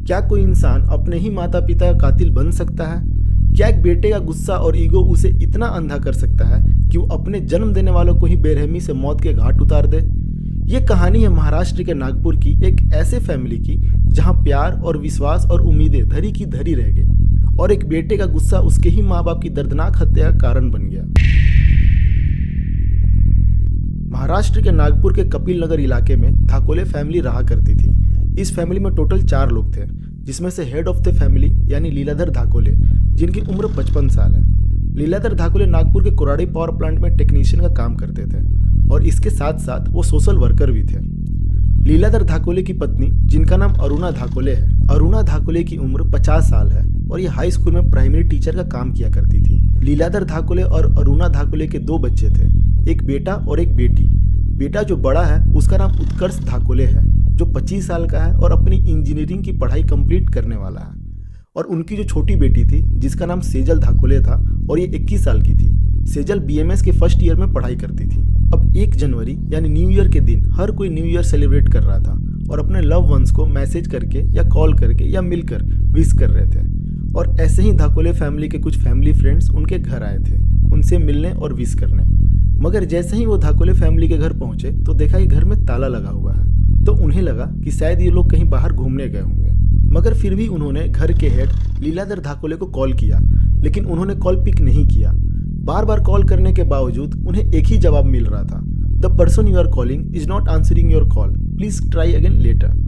क्या कोई इंसान अपने ही माता पिता का कातिल बन सकता है? क्या एक बेटे का गुस्सा और ईगो उसे इतना अंधा कर सकता है कि वो अपने जन्म देने वालों को ही बेरहमी से मौत के घाट उतार दे? ये कहानी है महाराष्ट्र के नागपुर की एक ऐसे फैमिली की जहां प्यार और विश्वास और उम्मीदें धरी की धरी रह गई और एक बेटे का गुस्सा उसके ही माँ बाप की दर्दनाक हत्या का कारण बन गया। महाराष्ट्र के नागपुर के कपिल नगर इलाके में धाकोले फैमिली रहा करती थी। इस फैमिली में टोटल 4 लोग थे, जिसमें से हेड ऑफ द फैमिली यानी लीलाधर धाकोले, जिनकी उम्र 55 साल है। लीलाधर धाकोले नागपुर के कोराडी पावर प्लांट में टेक्नीशियन का काम करते थे और इसके साथ साथ वो सोशल वर्कर भी थे। लीलाधर धाकोले की पत्नी, जिनका नाम अरुणा धाकोले है, अरुणा धाकोले की उम्र 50 साल है और ये हाई स्कूल में प्राइमरी टीचर का काम किया करती थी। लीलाधर धाकोले और अरुणा धाकोले के 2 बच्चे थे, एक बेटा और एक बेटी। बेटा जो बड़ा है उसका नाम उत्कर्ष धाकोले है, जो 25 साल का है और अपनी इंजीनियरिंग की पढ़ाई कंप्लीट करने वाला है। और उनकी जो छोटी बेटी थी, जिसका नाम सेजल धाकोले था और ये 21 साल की थी। सेजल बीएमएस के फर्स्ट ईयर में पढ़ाई करती थी। अब 1 जनवरी यानी न्यू ईयर के दिन हर कोई न्यू ईयर सेलिब्रेट कर रहा था और अपने लव वंस को मैसेज करके या कॉल करके या मिलकर विश कर रहे थे। और ऐसे ही धाकोले फैमिली के कुछ फैमिली फ्रेंड्स उनके घर आए थे उनसे मिलने और विश करने। मगर जैसे ही वो धाकोले फैमिली के घर पहुंचे तो देखा कि घर में ताला लगा हुआ है, तो उन्हें लगा कि शायद ये लोग कहीं बाहर घूमने गए होंगे। मगर फिर भी उन्होंने घर के हेड लीलाधर धाकोले को कॉल किया, लेकिन उन्होंने कॉल पिक नहीं किया। बार बार कॉल करने के बावजूद उन्हें एक ही जवाब मिल रहा था, the person you are calling is not answering your call, please try again later.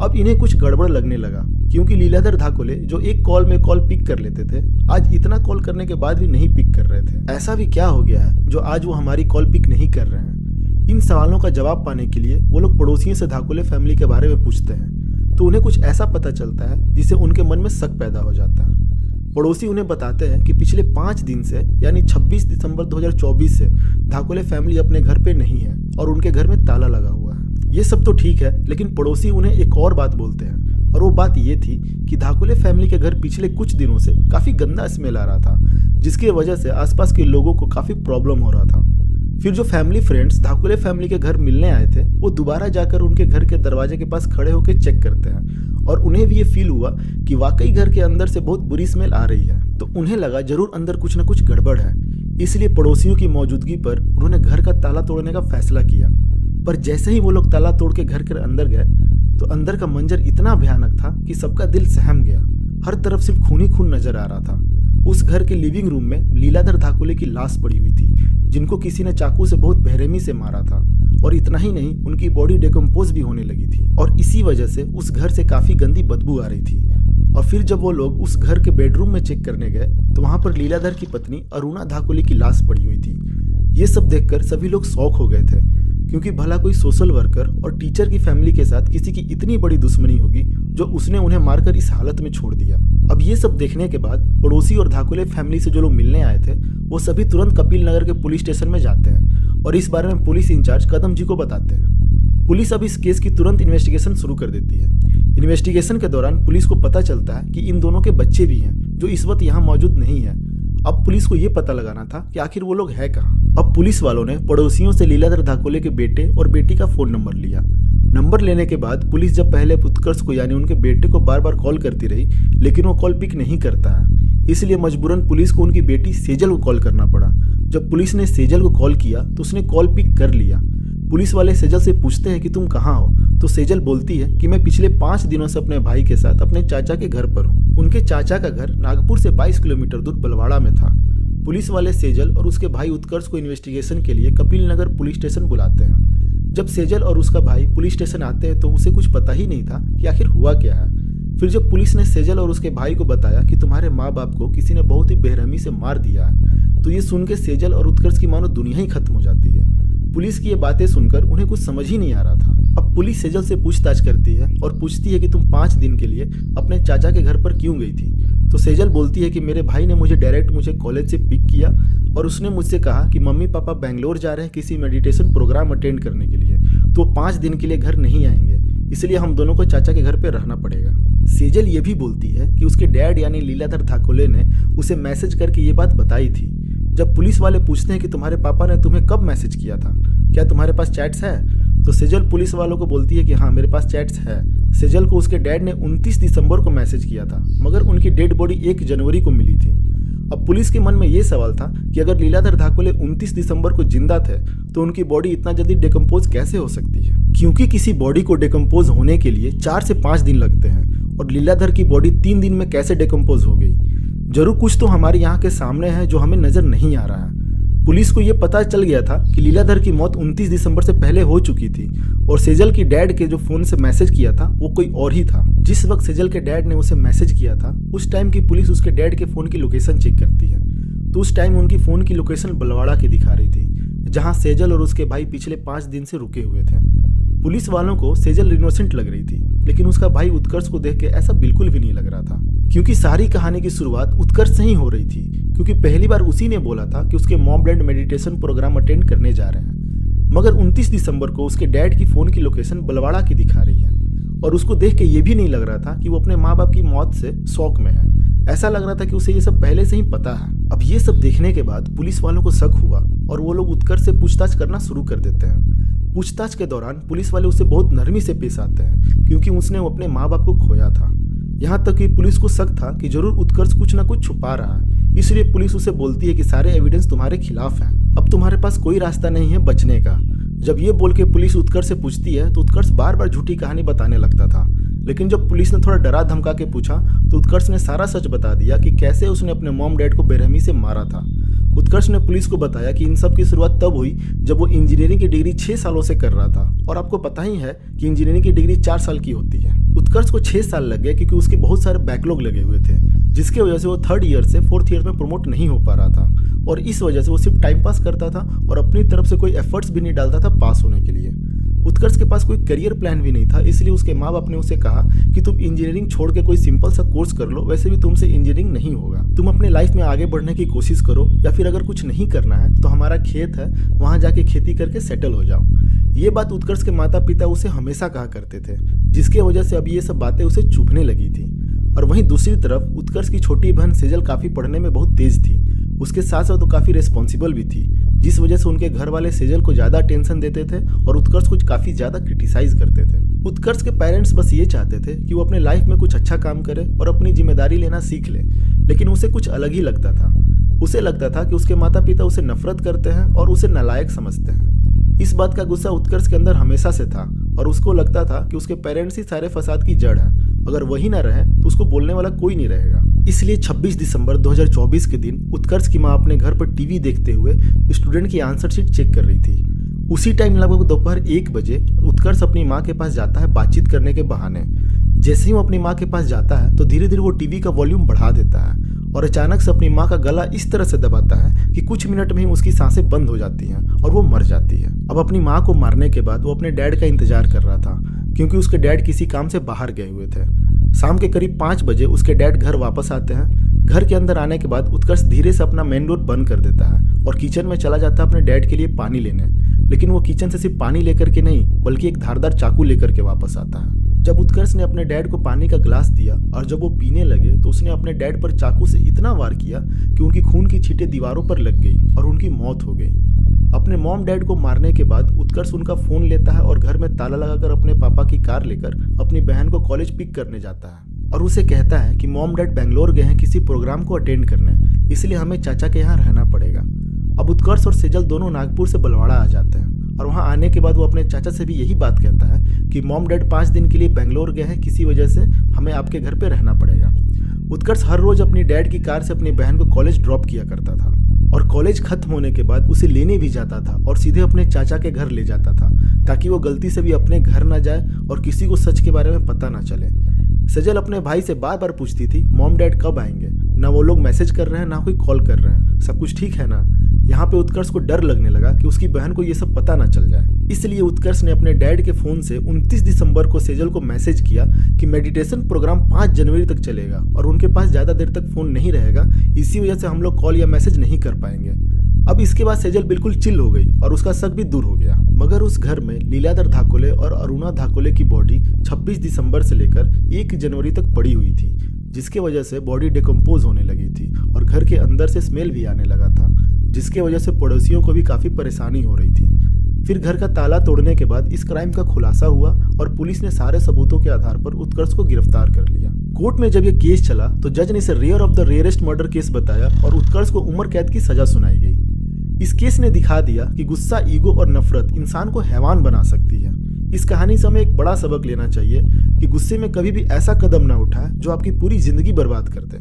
अब इन्हें कुछ गड़बड़ लगने लगा, क्योंकि लीलाधर धाकोले जो एक कॉल में कॉल पिक कर लेते थे, आज इतना कॉल करने के बाद भी नहीं पिक कर रहे थे। ऐसा भी क्या हो गया है जो आज वो हमारी कॉल पिक नहीं कर रहे हैं? इन सवालों का जवाब पाने के लिए वो लोग पड़ोसियों से धाकोले फैमिली के बारे में पूछते हैं, तो उन्हें कुछ ऐसा पता चलता है जिससे उनके मन में शक पैदा हो जाता है। पड़ोसी उन्हें बताते हैं कि पिछले 5 दिन से यानी 26 दिसंबर 2024 से धाकोले फैमिली अपने घर पे नहीं है और उनके घर में ताला लगा हुआ है। ये सब तो ठीक है, लेकिन पड़ोसी उन्हें एक और बात बोलते हैं और वो बात ये थी कि धाकोले फैमिली के घर पिछले कुछ दिनों से काफ़ी गंदा स्मेल आ रहा था, जिसकी वजह से आसपास के लोगों को काफ़ी प्रॉब्लम हो रहा था। फिर जो फैमिली फ्रेंड्स धाकोले फैमिली के घर मिलने आए थे, वो दोबारा जाकर उनके घर के दरवाजे के पास खड़े होकर चेक करते हैं और उन्हें भी ये फील हुआ कि वाकई घर के अंदर से बहुत बुरी स्मेल आ रही है। तो उन्हें लगा जरूर अंदर कुछ ना कुछ गड़बड़ है, इसलिए पड़ोसियों की मौजूदगी पर उन्होंने घर का ताला तोड़ने का फैसला किया। पर जैसे ही वो लोग ताला तोड़ के घर के अंदर गए तो अंदर का मंजर इतना भयानक था कि सबका दिल सहम गया। हर तरफ सिर्फ खून ही खून नजर आ रहा था। उस घर के लिविंग रूम में लीलाधर धाकोले की लाश पड़ी हुई थी, जिनको किसी ने चाकू से बहुत बेरहमी से मारा था। और इतना ही नहीं, उनकी बॉडी डिकम्पोज भी होने लगी थी और इसी वजह से उस घर से काफी गंदी बदबू आ रही थी। और फिर जब वो लोग उस घर के बेडरूम में चेक करने गए तो वहां पर लीलाधर की पत्नी अरुणा धाकोले की लाश पड़ी हुई थी। ये सब देखकर सभी लोग शॉक हो गए थे, क्योंकि भला कोई सोशल वर्कर और टीचर की फैमिली के साथ किसी की इतनी बड़ी दुश्मनी होगी जो उसने उन्हें मारकर इस हालत में छोड़ दिया। अब ये सब देखने के बाद पड़ोसी और धाकोले फैमिली से जो लोग मिलने आए थे, वो सभी तुरंत कपिल नगर के पुलिस स्टेशन में जाते हैं और इस बारे में पुलिस इंचार्ज कदम जी को बताते हैं। पुलिस अब इस केस की तुरंत इन्वेस्टिगेशन शुरू कर देती है। इन्वेस्टिगेशन के दौरान पुलिस को पता चलता है कि इन दोनों के बच्चे भी हैं जो इस वक्त यहाँ मौजूद नहीं है। अब पुलिस को ये पता लगाना था कि आखिर वो लोग है कहाँ। अब पुलिस वालों ने पड़ोसियों से लीलाधर धाकोले के बेटे और बेटी का फोन नंबर लिया। नंबर लेने के बाद पुलिस जब पहले उत्कर्ष को यानी उनके बेटे को बार बार कॉल करती रही, लेकिन वो कॉल पिक नहीं करता है, इसलिए मजबूरन पुलिस को उनकी बेटी सेजल को कॉल करना पड़ा। जब पुलिस ने सेजल को कॉल किया तो उसने कॉल पिक कर लिया। पुलिस वाले सेजल से पूछते हैं कि तुम कहाँ हो, तो सेजल बोलती है कि मैं पिछले 5 दिनों से अपने भाई के साथ अपने चाचा के घर पर हूँ। उनके चाचा का घर नागपुर से 22 किलोमीटर दूर बलवाड़ा में था। पुलिस वाले सेजल और उसके भाई उत्कर्ष को इन्वेस्टिगेशन के लिए कपिल नगर पुलिस स्टेशन बुलाते हैं। जब सेजल और उसका भाई पुलिस स्टेशन आते हैं तो उसे कुछ पता ही नहीं था कि आखिर हुआ क्या है। फिर जब पुलिस ने सेजल और उसके भाई को बताया कि तुम्हारे माँ बाप को किसी ने बहुत ही बेरहमी से मार दिया है, तो ये सुन के सेजल और उत्कर्ष की मानो दुनिया ही खत्म हो जाती है। पुलिस की ये बातें सुनकर उन्हें कुछ समझ ही नहीं आ रहा था। अब पुलिस सेजल से पूछताछ करती है और पूछती है कि तुम 5 दिन के लिए अपने चाचा के घर पर क्यों गई थी। तो सेजल बोलती है कि मेरे भाई ने मुझे कॉलेज से पिक किया और उसने मुझसे कहा कि मम्मी पापा बेंगलोर जा रहे हैं किसी मेडिटेशन प्रोग्राम अटेंड करने के लिए, तो 5 दिन के लिए घर नहीं आएंगे, इसलिए हम दोनों को चाचा के घर पर रहना पड़ेगा। सेजल ये भी बोलती है कि उसके डैड यानी लीलाधर धाकोले ने उसे मैसेज करके ये बात बताई थी। जब पुलिस वाले पूछते हैं कि तुम्हारे पापा ने तुम्हें कब मैसेज किया था, क्या तुम्हारे पास चैट्स है, तो सेजल पुलिस वालों को बोलती है कि हाँ मेरे पास चैट्स है, सेजल को उसके डैड ने 29 दिसंबर को मैसेज किया था, मगर उनकी डेड बॉडी 1 जनवरी को मिली थी। अब पुलिस के मन में ये सवाल था कि अगर लीलाधर धाकोले 29 दिसंबर को जिंदा थे तो उनकी बॉडी इतना जल्दी डिकम्पोज कैसे हो सकती है, क्योंकि किसी बॉडी को डिकम्पोज होने के लिए 4 से 5 दिन लगते हैं और लीलाधर की बॉडी 3 दिन में कैसे डिकम्पोज हो गई। जरूर कुछ तो हमारे यहाँ के सामने है जो हमें नजर नहीं आ रहा है। पुलिस को यह पता चल गया था कि लीलाधर की मौत 29 दिसंबर से पहले हो चुकी थी और सेजल की डैड के जो फोन से मैसेज किया था वो कोई और ही था। जिस वक्त सेजल के डैड ने उसे मैसेज किया था उस टाइम की पुलिस उसके डैड के फोन की लोकेशन चेक करती है, तो उस टाइम उनकी फोन की लोकेशन बलवाड़ा की दिखा रही थी, जहां सेजल और उसके भाई पिछले 5 दिन से रुके हुए थे। पुलिस वालों को सेजल इनोसेंट लग रही थी, लेकिन उसका भाई उत्कर्ष को देख के ऐसा बिल्कुल भी नहीं लग रहा था, क्योंकि सारी कहानी की शुरुआत उत्कर्ष से ही हो रही थी। क्योंकि पहली बार उसी ने बोला था कि उसके mom dad meditation programme attend करने जा रहे हैं, मगर 29 दिसंबर को उसके डैड की फोन की लोकेशन बलवाड़ा की दिखा रही है और उसको देख के ये भी नहीं लग रहा था कि वो अपने माँ बाप की मौत से शौक में है। ऐसा लग रहा था कि उसे ये सब पहले से ही पता है। अब ये सब देखने के बाद पुलिस वालों को शक हुआ और वो लोग उत्कर्ष से पूछताछ करना शुरू कर देते हैं। पूछताछ के दौरान पुलिस वाले उससे बहुत नरमी से पेश आते हैं, क्योंकि उसने अपने माँ बाप को खोया था। यहाँ तक कि पुलिस को शक था कि जरूर उत्कर्ष कुछ ना कुछ छुपा रहा है, इसलिए पुलिस उसे बोलती है कि सारे एविडेंस तुम्हारे खिलाफ हैं, अब तुम्हारे पास कोई रास्ता नहीं है बचने का। जब ये बोल के पुलिस उत्कर्ष से पूछती है तो उत्कर्ष बार बार झूठी कहानी बताने लगता था, लेकिन जब पुलिस ने थोड़ा डरा धमका के पूछा तो उत्कर्ष ने सारा सच बता दिया कि कैसे उसने अपने मॉम डैड को बेरहमी से मारा था। उत्कर्ष ने पुलिस को बताया कि इन सब की शुरुआत तब हुई जब वो इंजीनियरिंग की डिग्री 6 सालों से कर रहा था, और आपको पता ही है कि इंजीनियरिंग की डिग्री 4 साल की होती है। उत्कर्ष को 6 साल लग गए क्योंकि उसके बहुत सारे बैकलॉग लगे हुए थे, जिसकी वजह से वो 3rd ईयर से 4th ईयर में प्रमोट नहीं हो पा रहा था, और इस वजह से वो सिर्फ टाइम पास करता था और अपनी तरफ से कोई एफर्ट्स भी नहीं डालता था पास होने के लिए। उत्कर्ष के पास कोई करियर प्लान भी नहीं था, इसलिए उसके माँ बाप ने उसे कहा कि तुम इंजीनियरिंग छोड़ के कोई सिंपल सा कोर्स कर लो, वैसे भी तुमसे इंजीनियरिंग नहीं होगा, तुम अपने लाइफ में आगे बढ़ने की कोशिश करो, या फिर अगर कुछ नहीं करना है तो हमारा खेत है वहाँ जाके खेती करके सेटल हो जाओ। ये बात उत्कर्ष के माता पिता उसे हमेशा कहा करते थे, जिसकी वजह से अब ये सब बातें उसे चुभने लगी थी। और वहीं दूसरी तरफ उत्कर्ष की छोटी बहन सेजल काफ़ी पढ़ने में बहुत तेज थी, उसके साथ साथ वो काफ़ी रिस्पॉन्सिबल भी थी, जिस वजह से उनके घर वाले सेजल को ज़्यादा टेंशन देते थे और उत्कर्ष को काफ़ी ज़्यादा क्रिटिसाइज करते थे। उत्कर्ष के पेरेंट्स बस ये चाहते थे कि वो अपने लाइफ में कुछ अच्छा काम करे और अपनी जिम्मेदारी लेना सीख ले, लेकिन उसे कुछ अलग ही लगता था। उसे लगता था कि उसके माता पिता उसे नफरत करते हैं और उसे नालायक समझते हैं। इस बात का गुस्सा उत्कर्ष के अंदर हमेशा से था और उसको लगता था कि उसके पेरेंट्स ही सारे फसाद की जड़ है, अगर वही ना रहे तो उसको बोलने वाला कोई नहीं रहेगा। इसलिए 26 दिसंबर 2024 के दिन उत्कर्ष की माँ अपने घर पर टीवी देखते हुए स्टूडेंट की आंसर शीट चेक कर रही थी। उसी टाइम लगभग दोपहर 1 बजे उत्कर्ष अपनी माँ के पास जाता है बातचीत करने के बहाने। जैसे ही वो अपनी माँ के पास जाता है तो धीरे धीरे वो टीवी का वॉल्यूम बढ़ा देता है और अचानक से अपनी माँ का गला इस तरह से दबाता है कि कुछ मिनट में ही उसकी सांसें बंद हो जाती हैं और वो मर जाती है। अब अपनी माँ को मारने के बाद वो अपने डैड का इंतजार कर रहा था, क्योंकि उसके डैड किसी काम से बाहर गए हुए थे। शाम के करीब 5 बजे उसके डैड घर वापस आते हैं। घर के अंदर आने के बाद उत्कर्ष धीरे से अपना मेन डोर बंद कर देता है और किचन में चला जाता है अपने डैड के लिए पानी लेने, लेकिन वो किचन से सिर्फ पानी लेकर के नहीं बल्कि एक धारदार चाकू लेकर के वापस आता है। जब उत्कर्ष ने अपने डैड को पानी का ग्लास दिया और जब वो पीने लगे तो उसने अपने डैड पर चाकू से इतना वार किया कि उनकी खून की छींटें दीवारों पर लग गई और उनकी मौत हो गई। अपने मॉम डैड को मारने के बाद उत्कर्ष उनका फोन लेता है और घर में ताला लगाकर अपने पापा की कार लेकर अपनी बहन को कॉलेज पिक करने जाता है और उसे कहता है कि मॉम डैड बेंगलोर गए हैं किसी प्रोग्राम को अटेंड करने, इसलिए हमें चाचा के यहाँ रहना पड़ेगा। अब उत्कर्ष और सेजल दोनों नागपुर से बलवाड़ा आ जाते हैं और वहाँ आने के बाद वो अपने चाचा से भी यही बात कहता है कि मॉम डैड 5 दिन के लिए बेंगलोर गए हैं, किसी वजह से हमें आपके घर पे रहना पड़ेगा। उत्कर्ष हर रोज अपनी डैड की कार से अपनी बहन को कॉलेज ड्रॉप किया करता था और कॉलेज खत्म होने के बाद उसे लेने भी जाता था और सीधे अपने चाचा के घर ले जाता था, ताकि वो गलती से भी अपने घर ना जाए और किसी को सच के बारे में पता ना चले। सेजल अपने भाई से बार बार पूछती थी मॉम डैड कब आएंगे, ना वो लोग मैसेज कर रहे हैं ना कोई कॉल कर रहे हैं, सब कुछ ठीक है ना। यहाँ पे उत्कर्ष को डर लगने लगा कि उसकी बहन को ये सब पता ना चल जाए, इसलिए उत्कर्ष ने अपने डैड के फोन से 29 दिसंबर को सेजल को मैसेज किया कि मेडिटेशन प्रोग्राम 5 जनवरी तक चलेगा और उनके पास ज़्यादा देर तक फ़ोन नहीं रहेगा, इसी वजह से हम लोग कॉल या मैसेज नहीं कर पाएंगे। अब इसके बाद सेजल बिल्कुल चिल हो गई और उसका शक भी दूर हो गया। मगर उस घर में लीलाधर धाकोले और अरुणा धाकोले की बॉडी 26 दिसंबर से लेकर 1 जनवरी तक पड़ी हुई थी, जिसके वजह से बॉडी डिकम्पोज होने लगी थी और घर के अंदर से स्मेल भी आने लगा था, जिसके वजह से पड़ोसियों को भी काफ़ी परेशानी हो रही थी। फिर घर का ताला तोड़ने के बाद इस क्राइम का खुलासा हुआ और पुलिस ने सारे सबूतों के आधार पर उत्कर्ष को गिरफ्तार कर लिया। कोर्ट में जब यह केस चला तो जज ने इसे rare of the rarest murder case बताया और उत्कर्ष को उम्र कैद की सजा सुनाई गई। इस केस ने दिखा दिया कि गुस्सा, ईगो और नफरत इंसान को हैवान बना सकती है। इस कहानी से हमें एक बड़ा सबक लेना चाहिए कि गुस्से में कभी भी ऐसा कदम ना उठाएं जो आपकी पूरी जिंदगी बर्बाद कर दे।